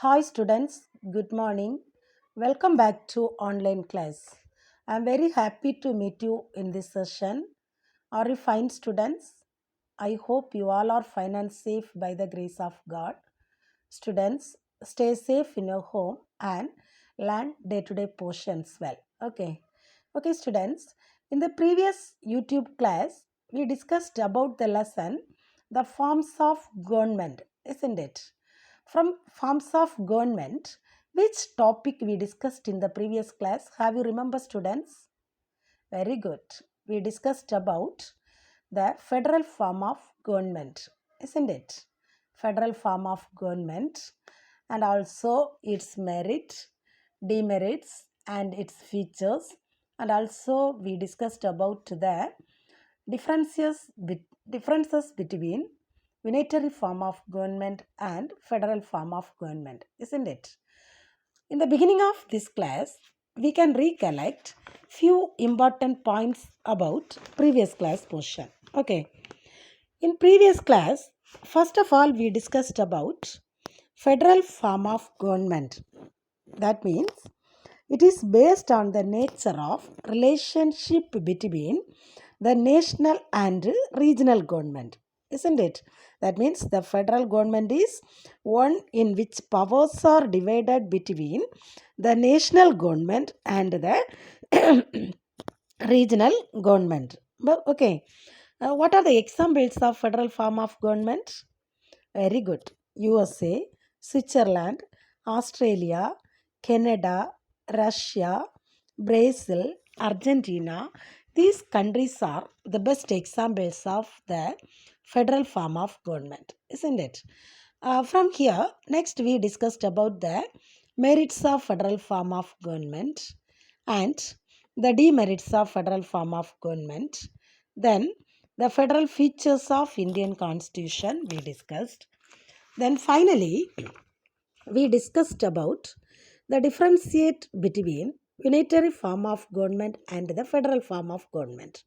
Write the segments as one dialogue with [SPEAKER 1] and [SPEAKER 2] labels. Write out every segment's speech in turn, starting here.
[SPEAKER 1] Hi students, good morning. Welcome back to online class. I am very happy to meet you in this session. Are you fine students? I hope you all are fine and safe by the grace of God. Students, stay safe in your home and learn day-to-day portions well. Okay students, in the previous YouTube class, we discussed about the lesson, the forms of government, isn't it? From forms of government, which topic we discussed in the previous class? Have you remember students? Very good. We discussed about the federal form of government, isn't it? Federal form of government and also its merit, demerits and its features, and also we discussed about the differences between unitary form of government and federal form of government, isn't it? In the beginning of this class, we can recollect few important points about previous class portion. Okay. In previous class, first of all, we discussed about federal form of government. That means it is based on the nature of relationship between the national and regional government, isn't it? That means the federal government is one in which powers are divided between the national government and the regional government. But okay, what are the examples of federal form of government? Very good. USA, Switzerland, Australia, Canada, Russia, Brazil, Argentina. These countries are the best examples of the federal form of government, isn't it? From here, next we discussed about the merits of federal form of government and the demerits of federal form of government. Then the federal features of Indian Constitution we discussed. Then finally, we discussed about the differentiate between unitary form of government and the federal form of government.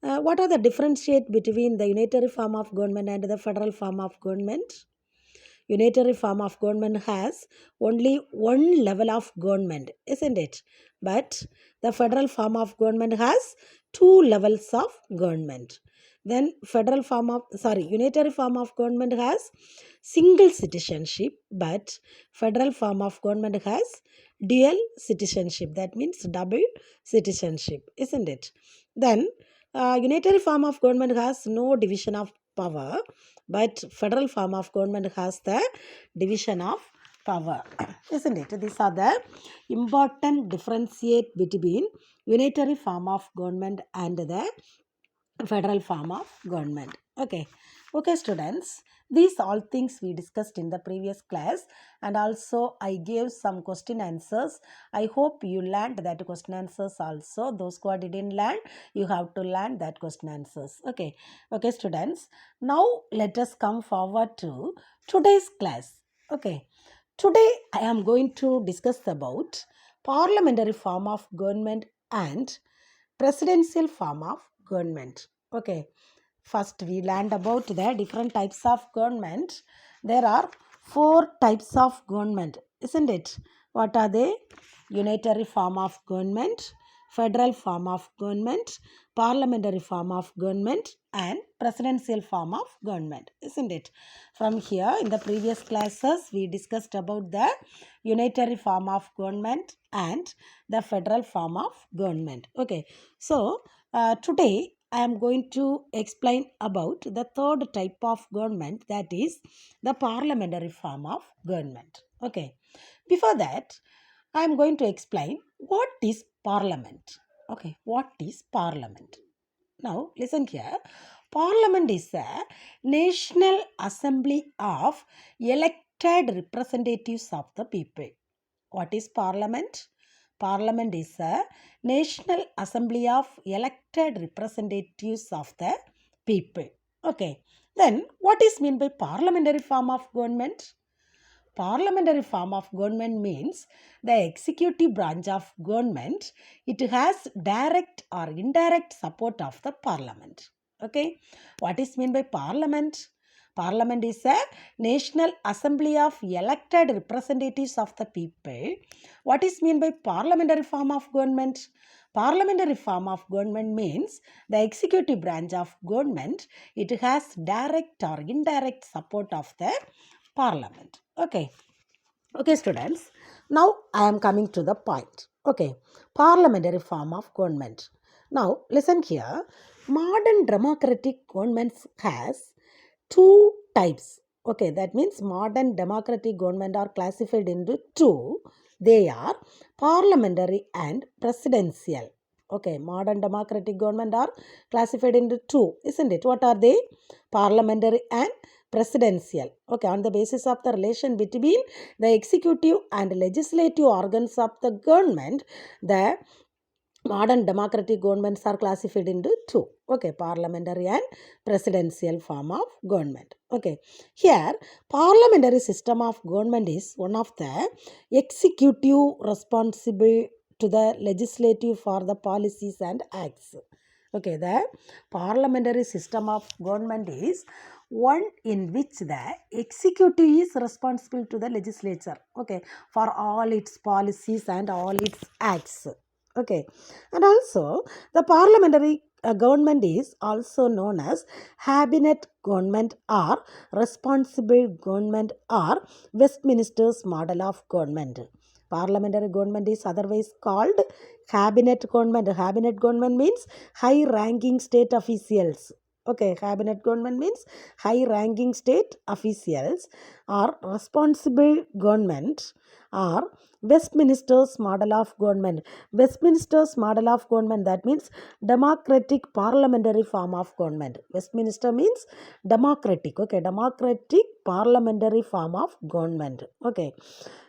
[SPEAKER 1] What are the differentiate between the unitary form of government and the federal form of government? Unitary form of government has only one level of government, isn't it? But the federal form of government has two levels of government. Then unitary form of government has single citizenship, but federal form of government has dual citizenship. That means double citizenship, isn't it? Then unitary form of government has no division of power, but federal form of government has the division of power, isn't it? These are the important differentiate between unitary form of government and the federal form of government. Okay students, these all things we discussed in the previous class, and also I gave some question answers. I hope you learned that question answers also. Those who didn't learn, you have to learn that question answers. Okay students, now let us come forward to today's class. Okay, today I am going to discuss about parliamentary form of government and presidential form of government. Okay, first we learned about the different types of government. There are four types of government, isn't it? What are they? Unitary form of government, federal form of government, parliamentary form of government, and presidential form of government, isn't it? From here, in the previous classes, we discussed about the unitary form of government and the federal form of government. Okay, so today I am going to explain about the third type of government, that is the parliamentary form of government. Okay, before that, I am going to explain what is parliament. Okay, what is parliament? Now, listen here. Parliament is a national assembly of elected representatives of the people. What is parliament? Parliament is a national assembly of elected representatives of the people. Okay. Then, what is meant by parliamentary form of government? Parliamentary form of government means the executive branch of government. It has direct or indirect support of the parliament. Okay, what is meant by parliament? Parliament is a national assembly of elected representatives of the people. What is meant by parliamentary form of government? Parliamentary form of government means the executive branch of government. It has direct or indirect support of the parliament. Okay, students. Now I am coming to the point. Okay, parliamentary form of government. Now listen here. Modern democratic governments has two types. Okay, that means modern democratic government are classified into two. They are parliamentary and presidential. Okay, modern democratic government are classified into two, isn't it? What are they? Parliamentary and presidential. Okay, on the basis of the relation between the executive and legislative organs of the government, the modern democratic governments are classified into two. Okay, parliamentary and presidential form of government. Okay, here parliamentary system of government is one of the executive responsible to the legislative for the policies and acts. Okay, the parliamentary system of government is one in which the executive is responsible to the legislature, okay, for all its policies and all its acts. Okay, and also the parliamentary government is also known as cabinet government or responsible government or Westminster's model of government. Parliamentary government is otherwise called cabinet government. Cabinet government means high ranking state officials. Okay, cabinet government means high ranking state officials or responsible government or Westminster's model of government. Westminster's model of government, that means democratic parliamentary form of government. Westminster means democratic. Okay, democratic parliamentary form of government. Okay,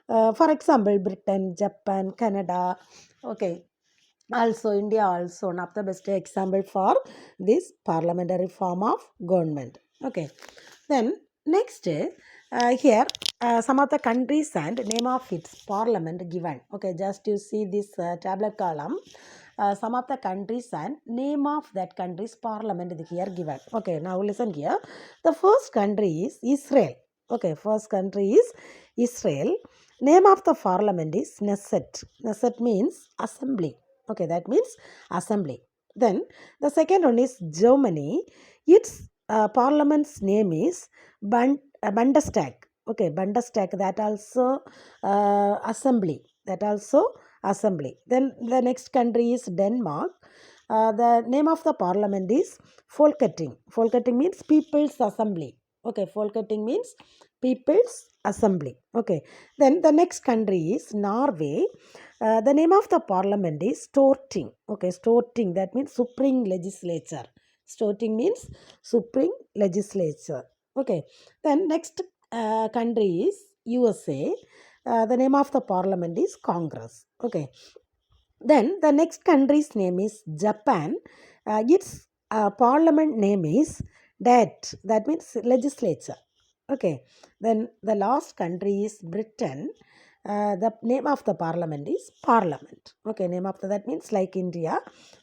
[SPEAKER 1] for example, Britain, Japan, Canada. Okay, also India also one of the best example for this parliamentary form of government. Okay, then next here some of the countries and name of its parliament given. Okay, just you see this tablet column. Some of the countries and name of that country's parliament is here given. Okay, now listen here. The first country is Israel. Okay, first country is Israel. Name of the parliament is Knesset. Knesset means assembly. Okay, that means assembly. Then the second one is Germany. Its parliament's name is Bundestag. Okay, Bundestag, that also assembly. That also assembly. Then the next country is Denmark. The name of the parliament is Folketing. Folketing means People's Assembly. Okay, Folketing means People's Assembly. Okay, then the next country is Norway. The name of the parliament is Storting. Okay, Storting, that means Supreme Legislature. Storting means Supreme Legislature. Okay, then next country is USA. The name of the parliament is Congress. Okay, then the next country's name is Japan. Its parliament name is DAT. That means legislature. Okay, then the last country is Britain. The name of the parliament is Parliament. Okay, name of that means like India,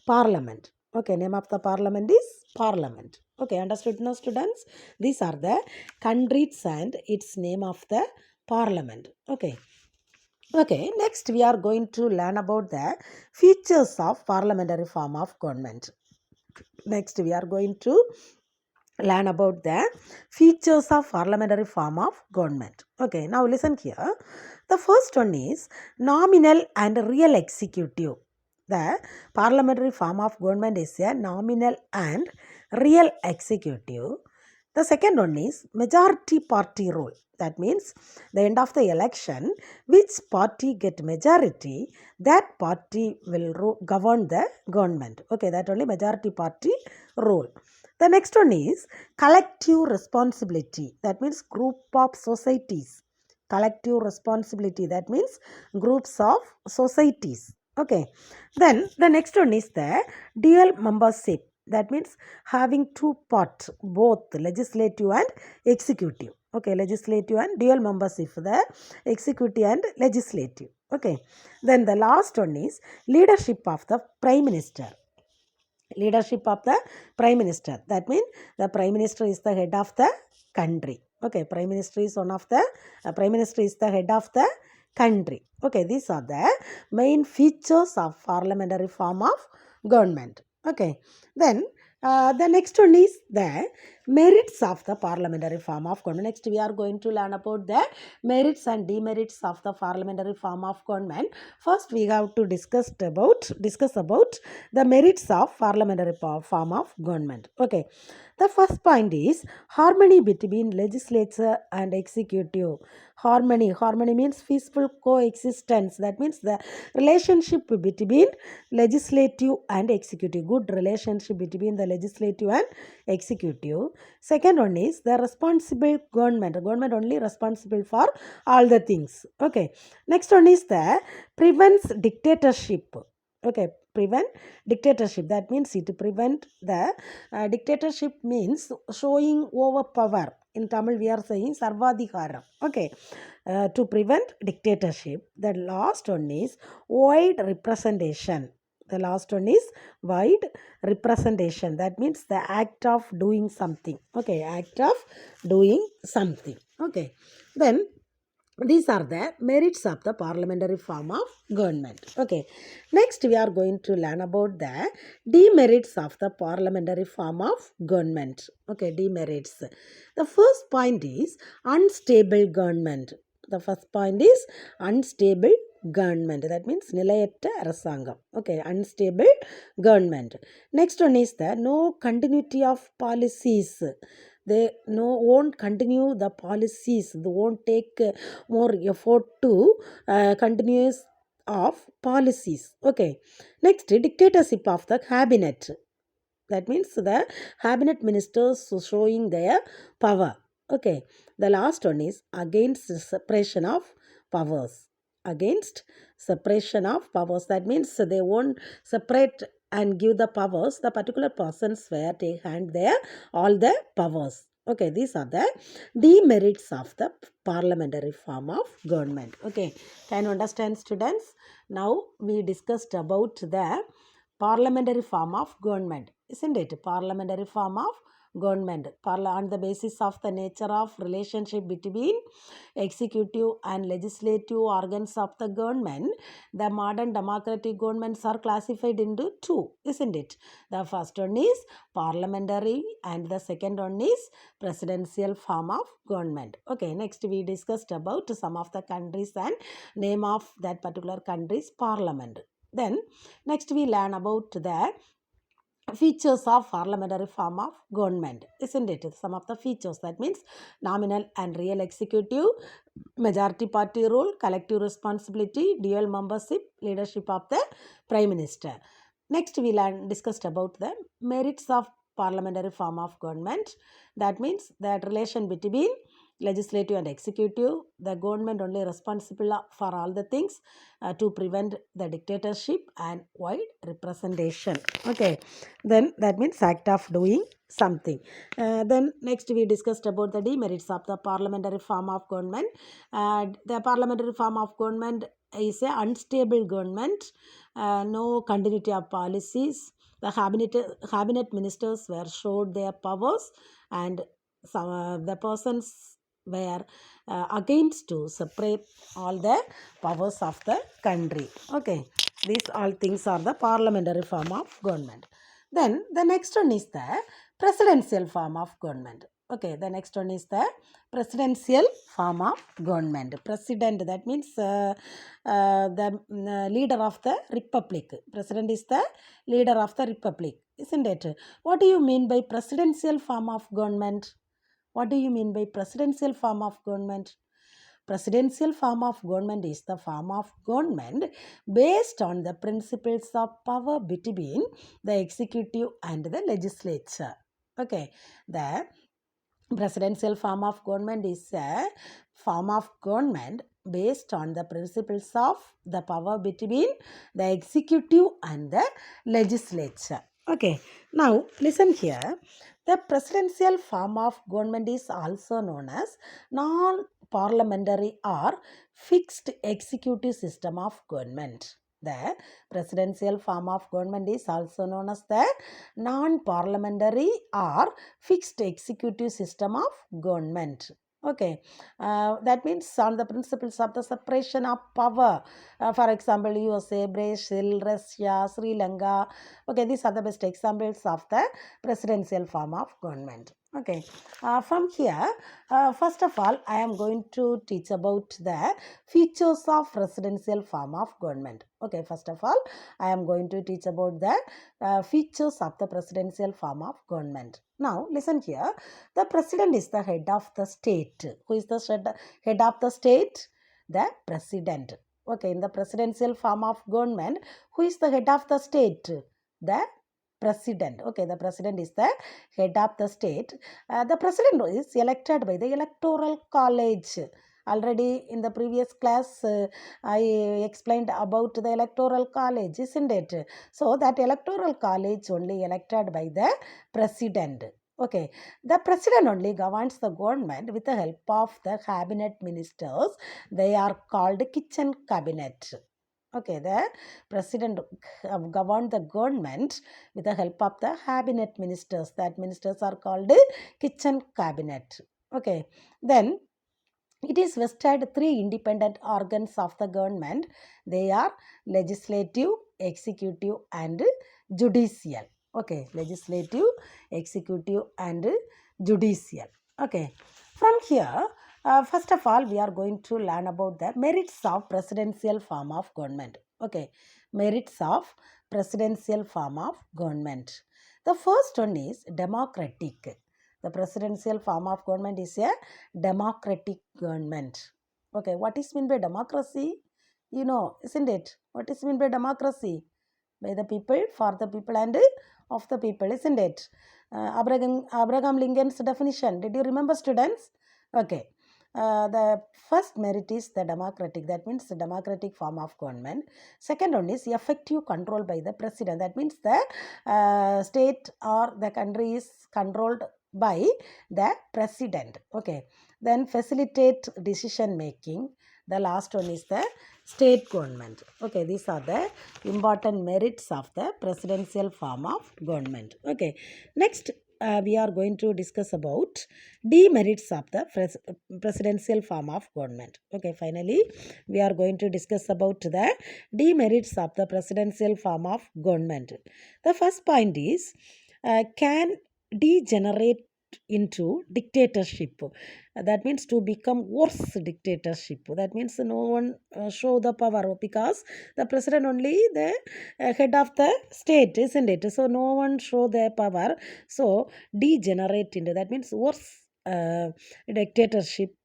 [SPEAKER 1] Parliament. Okay, name of the parliament is Parliament. Okay, understood now, students? These are the countries and its name of the parliament. Okay. Okay, next we are going to learn about the features of parliamentary form of government. Next we are going to learn about the features of parliamentary form of government. Okay, now listen here. The first one is nominal and real executive. The parliamentary form of government is a nominal and real executive. The second one is majority party rule. That means the end of the election, which party get majority, that party will govern the government. Okay, that only majority party rule. The next one is collective responsibility. That means group of societies. Collective responsibility. That means groups of societies. Okay. Then the next one is the dual membership. That means having two parts, both legislative and executive. Okay, legislative and dual membership, the executive and legislative. Okay. Then the last one is leadership of the Prime Minister. Leadership of the Prime Minister. That means the Prime Minister is the head of the country. Okay, Prime Minister is Prime Minister is the head of the country. Okay, these are the main features of parliamentary form of government. Okay, then the next one is the merits of the parliamentary form of government. Next, we are going to learn about the merits and demerits of the parliamentary form of government. First, we have to discuss about the merits of parliamentary form of government. Okay, the first point is harmony between legislature and executive. Harmony means peaceful coexistence. That means the relationship between legislative and executive. Good relationship between the legislative and executive. Second one is the responsible government. Government only responsible for all the things. Okay. Next one is the prevents dictatorship. Okay, prevent dictatorship. That means it prevent the dictatorship means showing overpower. In Tamil we are saying sarvadikaram. Okay, to prevent dictatorship. The last one is wide representation. The last one is wide representation. That means the act of doing something. Okay, act of doing something. Okay, then these are the merits of the parliamentary form of government. Okay, next we are going to learn about the demerits of the parliamentary form of government. Okay, demerits. The first point is unstable government. The first point is unstable government. That means nilayetta arasangam. Okay, unstable government. Next one is the no continuity of policies. They won't continue the policies. They won't take more effort to continuous of policies. Okay, next dictatorship of the cabinet. That means the cabinet ministers showing their power. Okay, the last one is against separation of powers. Against separation of powers. That means they won't separate and give the powers. The particular persons where they hand their all the powers. Okay, these are the demerits of the parliamentary form of government. Okay, can you understand, students? Now we discussed about the parliamentary form of government, isn't it? Parliamentary form of government on the basis of the nature of relationship between executive and legislative organs of the government. The modern democratic governments are classified into two, isn't it? The first one is parliamentary and the second one is presidential form of government. Okay, next we discussed about some of the countries and name of that particular country's parliament. Then next we learn about the features of parliamentary form of government, isn't it? Some of the features, that means nominal and real executive, majority party rule, collective responsibility, dual membership, leadership of the prime minister. Next we discussed about the merits of parliamentary form of government. That means that relation between legislative and executive, the government only responsible for all the things to prevent the dictatorship and wide representation. Okay, then that means act of doing something. Then next we discussed about the demerits of the parliamentary form of government. The parliamentary form of government is a unstable government, no continuity of policies. The cabinet ministers were showed their powers and some the persons were against to separate all the powers of the country. Okay, these all things are the parliamentary form of government. Then the next one is the presidential form of government. Okay, the next one is the presidential form of government. President, that means the leader of the republic. President is the leader of the republic, isn't it? What do you mean by presidential form of government? What do you mean by presidential form of government? Presidential form of government is the form of government based on the principles of power between the executive and the legislature. Okay, the presidential form of government is a form of government based on the principles of the power between the executive and the legislature. Okay, now listen here. The presidential form of government is also known as non-parliamentary or fixed executive system of government. The presidential form of government is also known as the non-parliamentary or fixed executive system of government. Okay, that means on the principles of the separation of power. For example, USA, Brazil, Russia, Sri Lanka. Okay, these are the best examples of the presidential form of government. Okay, from here, first of all, I am going to teach about the features of presidential form of government. Okay, first of all, I am going to teach about the features of the presidential form of government. Now, listen here. The president is the head of the state. Who is the head of the state? The president. Okay, in the presidential form of government, who is the head of the state? The president. Okay, the president is the head of the state. The president is elected by the electoral college. Already in the previous class, I explained about the electoral college, isn't it? So that electoral college only elected by the president. Okay, the president only governs the government with the help of the cabinet ministers. They are called kitchen cabinet. Okay, the president governed the government with the help of the cabinet ministers. That ministers are called kitchen cabinet. Okay, then it is vested three independent organs of the government. They are legislative, executive, and judicial. Okay, legislative, executive, and judicial. Okay, from here, first of all, we are going to learn about the merits of presidential form of government. Okay, merits of presidential form of government. The first one is democratic. The presidential form of government is a democratic government. Okay, what is meant by democracy? You know, isn't it? What is meant by democracy? By the people, for the people, and of the people, isn't it? Abraham Lincoln's definition. Did you remember, students? Okay. The first merit is the democratic. That means the democratic form of government. Second one is effective control by the president. That means the state or the country is controlled by the president. Okay, then facilitate decision making. The last one is the state government. Okay, these are the important merits of the presidential form of government. Okay, next we are going to discuss about demerits of the presidential form of government. Okay, finally we are going to discuss about the demerits of the presidential form of government. The first point is can degenerate into dictatorship. That means to become worse dictatorship. That means no one show the power because the president only the head of the state, isn't it? So no one show their power. So degenerate into, that means worse dictatorship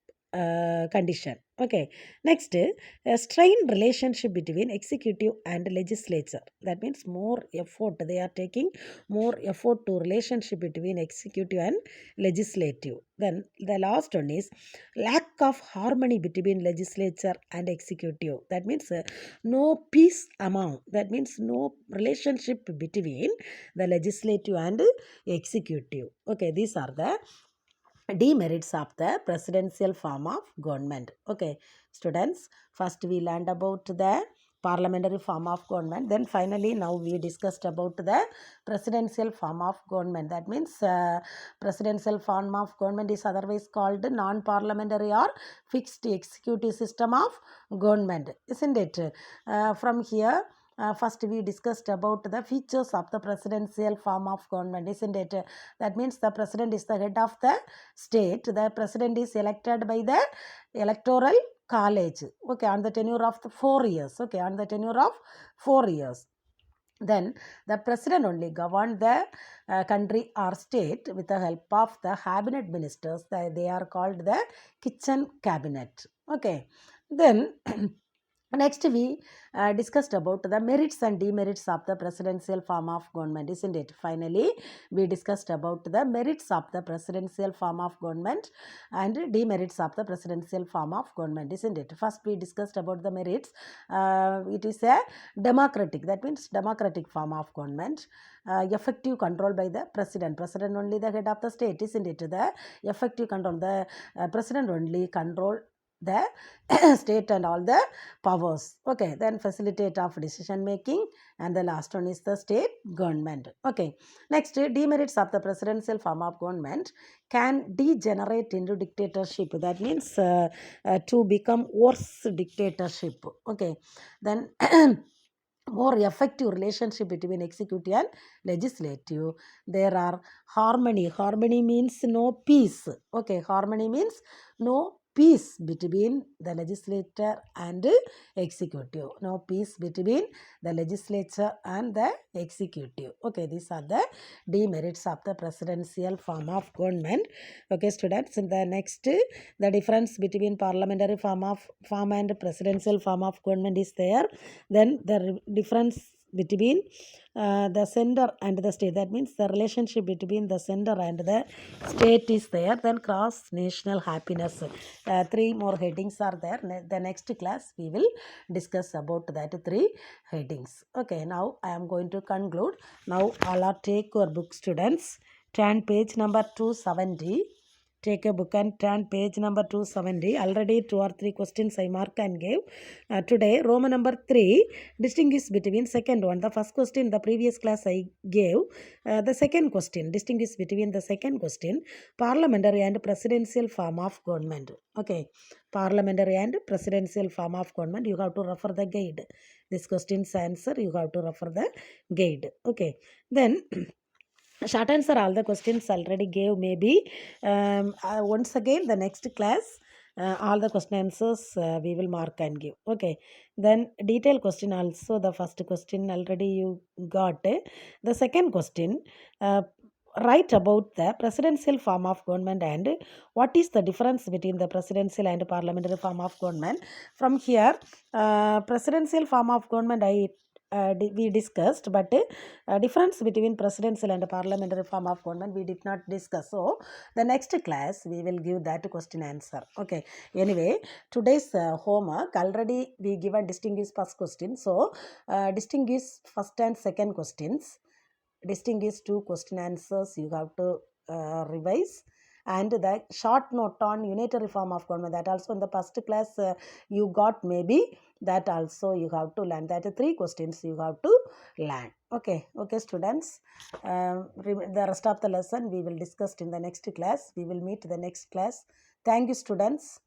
[SPEAKER 1] condition. Okay, next a strained relationship between executive and legislature. That means more effort they are taking, more effort to relationship between executive and legislative. Then the last one is lack of harmony between legislature and executive. That means no peace among, that means no relationship between the legislative and executive. Okay, these are the demerits of the presidential form of government. Okay, students, first we learned about the parliamentary form of government, then finally now we discussed about the presidential form of government. That means presidential form of government is otherwise called non-parliamentary or fixed executive system of government, isn't it? From here, first we discussed about the features of the presidential form of government, isn't it? That means the president is the head of the state. The president is elected by the electoral college. Okay, on the tenure of 4 years. Okay, on the tenure of 4 years. Then the president only governed the country or state with the help of the cabinet ministers. They are called the kitchen cabinet. Okay, then next we discussed about the merits and demerits of the presidential form of government, isn't it? Finally, we discussed about the merits of the presidential form of government and demerits of the presidential form of government, isn't it? First, we discussed about the merits. It is a democratic, that means democratic form of government. Effective control by the president. President only the head of the state, isn't it? The effective control, the president only control the state and all the powers. Okay, then facilitate of decision making, and the last one is the state government. Okay, next, demerits of the presidential form of government can degenerate into dictatorship. That means to become worse dictatorship. Okay, then more effective relationship between executive and legislative. There are harmony means no peace. Okay, harmony means no peace between the legislature and executive. No peace between the legislature and the executive. Okay, these are the demerits of the presidential form of government. Okay, students, in the next, the difference between parliamentary form and presidential form of government is there. Then the difference between the center and the state, that means the relationship between the center and the state is there. Then cross national happiness, three more headings are there. The next class we will discuss about that three headings. Okay, now I am going to conclude. Now all are take your book, students, turn page number 270. Take a book and turn page number 270. Already 2 or 3 questions I mark and gave. Today, Roman number 3, distinguish between second one. The first question, the previous class I gave. The second question, distinguish between the second question, parliamentary and presidential form of government. Okay, parliamentary and presidential form of government. You have to refer the guide. This question's answer, you have to refer the guide. Okay, then short answer all the questions already gave. Maybe once again the next class all the question answers we will mark and give. Okay, then detailed question also, the first question already you got. The second question, write about the presidential form of government and what is the difference between the presidential and parliamentary form of government. From here, presidential form of government we discussed, but difference between presidential and parliamentary form of government we did not discuss. So the next class we will give that question answer. Okay, anyway, today's homework already we given distinguish first question. So distinguish first and second questions, distinguish two question answers you have to revise, and the short note on unitary form of government, that also in the first class you got, maybe that also you have to learn. That three questions you have to learn. Okay, students, the rest of the lesson we will discuss in the next class. We will meet the next class. Thank you, students.